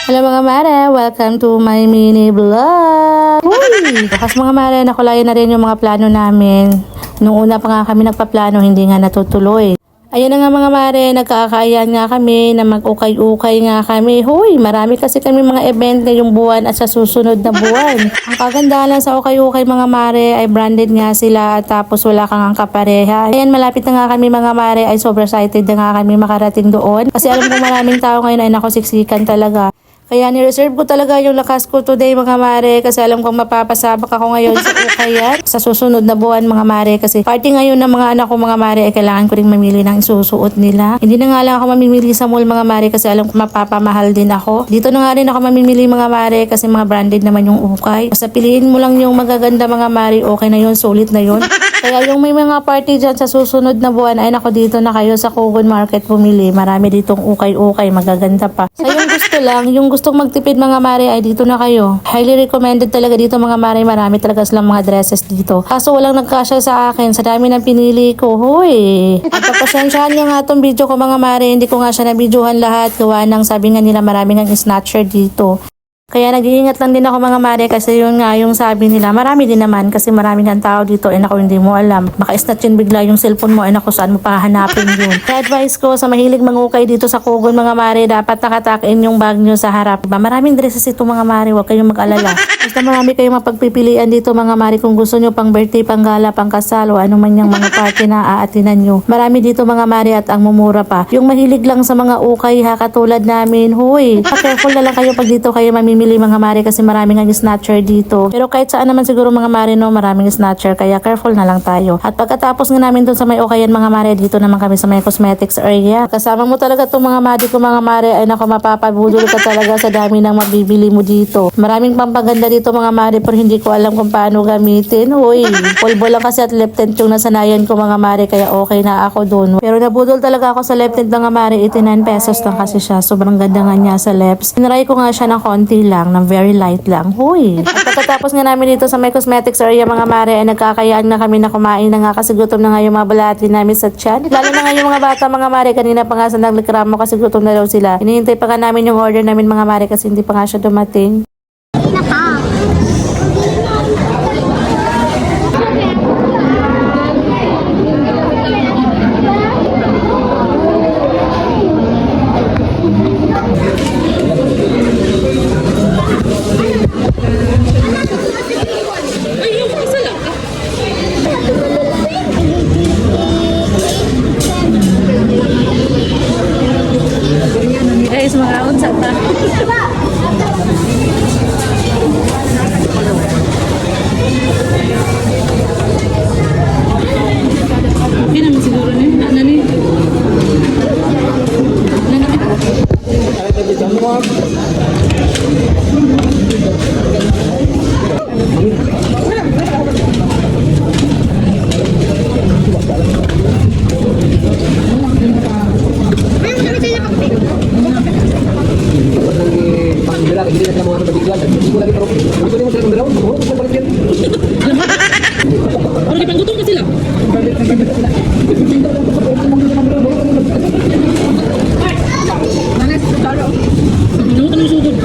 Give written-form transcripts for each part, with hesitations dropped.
Hello mga mare, welcome to my mini vlog. Uy! Bukas mga mare, nakulayan na rin yung mga plano namin. Nung una pa nga kami nagpaplano, hindi nga natutuloy. Ayun na nga mga mare, nagkakaayaan nga kami na mag-ukay-ukay nga kami. Huy, marami kasi kami mga event ngayong buwan at sa susunod na buwan. Ang kagandahan lang sa ukay-ukay mga mare ay branded nga sila at tapos wala kang ang kapareha. Ayan, malapit na nga kami mga mare ay sobrang excited na nga kami makarating doon. Kasi alam ko maraming tao ngayon ay nakosiksikan talaga. Kaya ni-reserve ko talaga yung lakas ko today mga mare kasi alam kong mapapasabak ako ngayon sa ukayan sa susunod na buwan mga mare kasi party ngayon ng mga anak ko mga mare ay kailangan ko ring mamili ng isusuot nila. Hindi na nga lang ako mamimili sa mall mga mare kasi alam ko mapapamahal din ako. Dito na nga rin ako mamimili mga mare kasi mga branded naman yung ukay. Basta piliin mo lang yung magaganda mga mare, okay na yun, sulit na yun. Kaya yung may mga party dyan sa susunod na buwan ay nako dito na kayo sa Kogon Market bumili. Marami ditong ukay-ukay, magaganda pa. Sa yung gusto lang, yung gustong magtipid mga mare ay dito na kayo. Highly recommended talaga dito mga mare, marami talaga silang mga dresses dito. Kaso walang nagkasya sa akin, sa dami ng pinili ko. Hoy! At pagpasensyahan nyo nga itong video ko mga mare, hindi ko nga siya nabidyohan lahat. Gawa ng sabi nga nila maraming ang snatcher dito. Kaya nag-iingat lang din ako mga mare kasi yun nga yung sabi nila. Marami din naman kasi maraming ang tao dito. Eh naku, hindi mo alam. Baka snatch yun bigla yung cellphone mo. Eh naku, saan mo pahanapin yun? Kaya advice ko sa mahilig mangukay dito sa Kogon mga mare, dapat nakatakin yung bag nyo sa harap. Diba? Maraming dresses ito mga mare. Huwag kayong mag-alala. Basta marami kayong mapagpipilian dito mga mare kung gusto nyo pang birthday, pang gala, pang kasal o ano man yung mga party na aatinan nyo. Marami dito mga mare at ang mumura pa. Yung mahilig lang sa mga ukay ha, katulad namin. Huy, careful na lang kayo pag dito kayo mamimili mga mare kasi maraming ang snatcher dito. Pero kahit saan naman siguro mga mare no, maraming snatcher kaya careful na lang tayo. At pagkatapos nga namin dun sa may ukayan mga mare, dito naman kami sa may cosmetics area. Kasama mo talaga itong mga madi ko mga mare ay naku, mapapabudol ka talaga sa dami ng mabibili mo dito. Maraming pampaganda dito mga mare pero hindi ko alam kung paano gamitin. Uy, polvo lang kasi at left hand yung nasanayan ko mga mare kaya okay na ako dun. Pero nabudol talaga ako sa left hand mga mare, 89 pesos lang kasi siya. Sobrang ganda nga niya sa lips. Tinry ko nga siya ng konti lang, ng very light lang. Huy. At pagkatapos nga namin dito sa may cosmetics area mga mare ay nagkakayaan na kami na kumain na nga kasi gutom na nga yung mga balati namin sa tiyan. Lalo na nga yung mga bata mga mare, kanina pa nga sa naglikramo kasi gutom na daw sila. Hinihintay pa nga namin yung order namin mga mare kasi hindi pa nga siya dumating. Guys, mga unsa ta. Hindi naman siguro ni. Ano ni? Orang dipanggutom ka sila. Manas, taro. Ano ka nang sugod?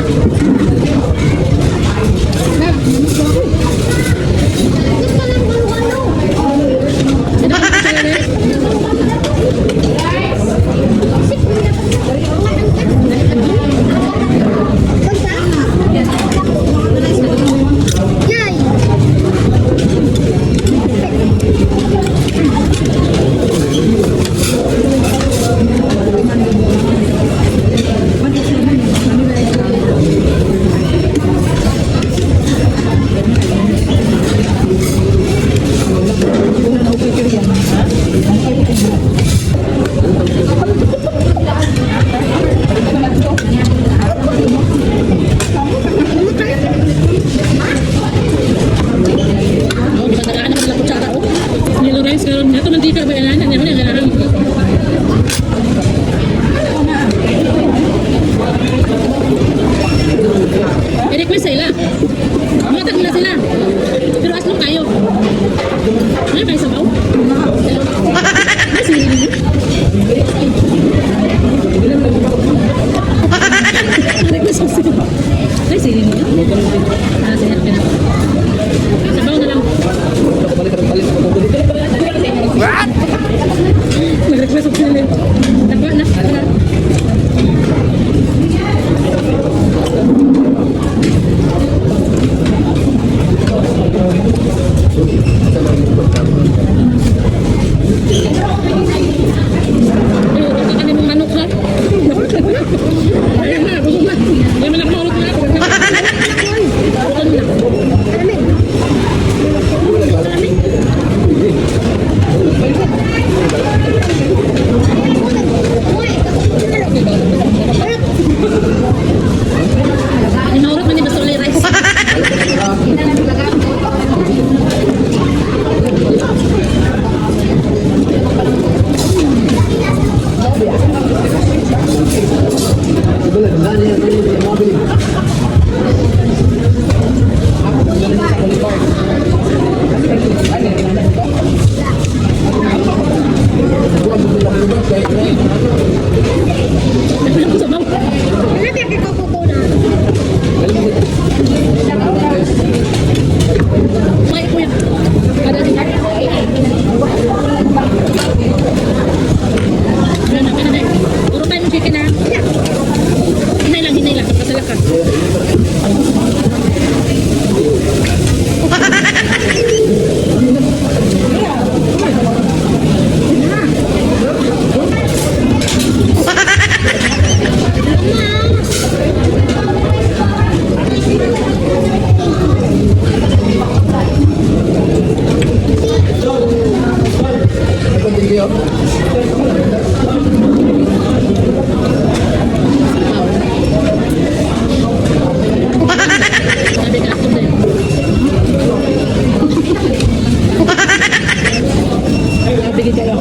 Sige kayo.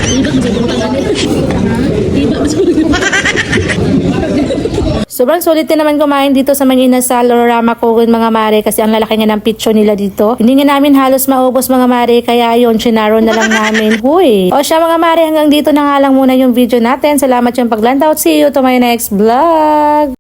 Iba kasi butangan eh. Iba kasi Sobrang sulit din naman kumain dito sa Manila sa Lorama Kogon mga mare kasi ang lalaki nga ng picture nila dito. Hindi nga namin halos maubos mga mare kaya yun, chinaro na lang namin. Huy! O siya mga mare, hanggang dito na nga lang muna yung video natin. Salamat yung paglantaw. See you to my next vlog!